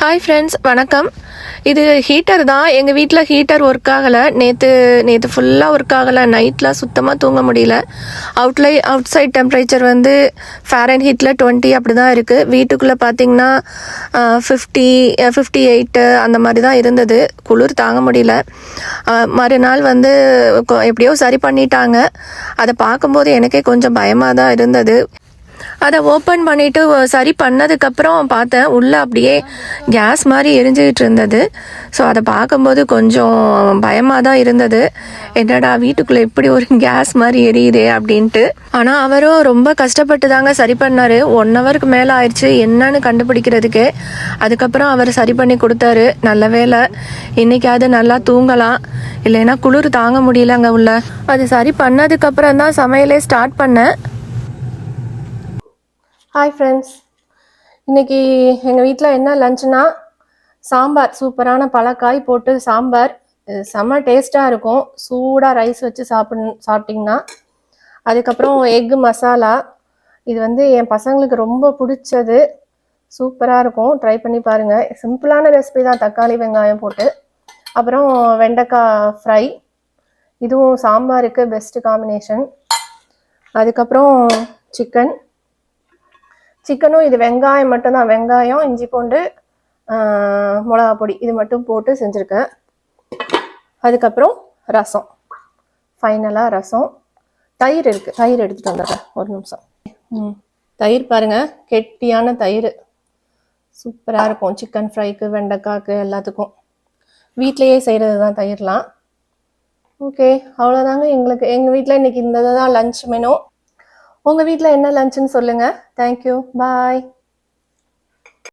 Hi friends, வணக்கம். இது heater தான். எங்கள் வீட்டில் ஹீட்டர் ஒர்க் ஆகலை. நேற்று ஃபுல்லாக ஒர்க் ஆகலை. நைட்லாம் சுத்தமாக தூங்க முடியல. அவுட் சைட் டெம்பரேச்சர் வந்து ஃபாரன்ஹீட்டில் 20 அப்படி தான் இருக்குது. வீட்டுக்குள்ளே பார்த்தீங்கன்னா 58 அந்த மாதிரி தான் இருந்தது. குளிர் தாங்க முடியல. மறுநாள் வந்து எப்படியோ சரி பண்ணிட்டாங்க. அதை பார்க்கும்போது எனக்கே கொஞ்சம் பயமாக தான் இருந்தது. அதை ஓப்பன் பண்ணிவிட்டு சரி பண்ணதுக்கப்புறம் பார்த்தேன், உள்ளே அப்படியே கேஸ் மாதிரி எரிஞ்சிக்கிட்டு இருந்தது. ஸோ அதை பார்க்கும்போது கொஞ்சம் பயமாக தான் இருந்தது. என்னடா வீட்டுக்குள்ளே இப்படி ஒரு கேஸ் மாதிரி எரியுதே அப்படின்ட்டு. ஆனால் அவரும் ரொம்ப கஷ்டப்பட்டு தாங்க சரி பண்ணார். 1 ஹவருக்கு மேலே ஆயிடுச்சு என்னன்னு கண்டுபிடிக்கிறதுக்கு. அதுக்கப்புறம் அவர் சரி பண்ணி கொடுத்தாரு. நல்ல வேலை, இன்றைக்காவது நல்லா தூங்கலாம். இல்லைன்னா குளிர் தாங்க முடியல அங்கே உள்ள. அது சரி பண்ணதுக்கப்புறம் தான் சமையலே ஸ்டார்ட் பண்ணேன். ஹாய் ஃப்ரெண்ட்ஸ், இன்றைக்கி எங்கள் வீட்டில் என்ன லஞ்சுனா சாம்பார். சூப்பரான பழக்காய் போட்டு சாம்பார். செம்ம டேஸ்ட்டாக இருக்கும் சூடாக ரைஸ் வச்சு சாப்பிட்டிங்கன்னா. அதுக்கப்புறம் எக்கு மசாலா. இது வந்து என் பசங்களுக்கு ரொம்ப பிடிச்சது. சூப்பராக இருக்கும், ட்ரை பண்ணி பாருங்கள். சிம்பிளான ரெசிபி தான், தக்காளி வெங்காயம் போட்டு. அப்புறம் வெண்டைக்காய் ஃப்ரை. இதுவும் சாம்பாருக்கு பெஸ்ட்டு காம்பினேஷன். அதுக்கப்புறம் சிக்கனும் இது வெங்காயம் மட்டும்தான். வெங்காயம், இஞ்சி பூண்டு, மிளகா பொடி இது மட்டும் போட்டு செஞ்சுருக்கேன். அதுக்கப்புறம் ரசம். ஃபைனலாக ரசம். தயிர் இருக்குது, தயிர் எடுத்துகிட்டு வந்துடுறேன் ஒரு நிமிஷம். தயிர் பாருங்கள், கெட்டியான தயிர். சூப்பராக இருக்கும் சிக்கன் ஃப்ரைக்கு, வெண்டைக்காய்க்கு, எல்லாத்துக்கும். வீட்டிலையே செய்கிறது தான் தயிர்லாம். ஓகே, அவ்வளோதாங்க. எங்கள் வீட்டில் இன்றைக்கி இந்த தான் லஞ்ச் மெனு. உங்கள் வீட்டில் என்ன லஞ்சுன்னு சொல்லுங்கள். தேங்க்யூ, பாய்.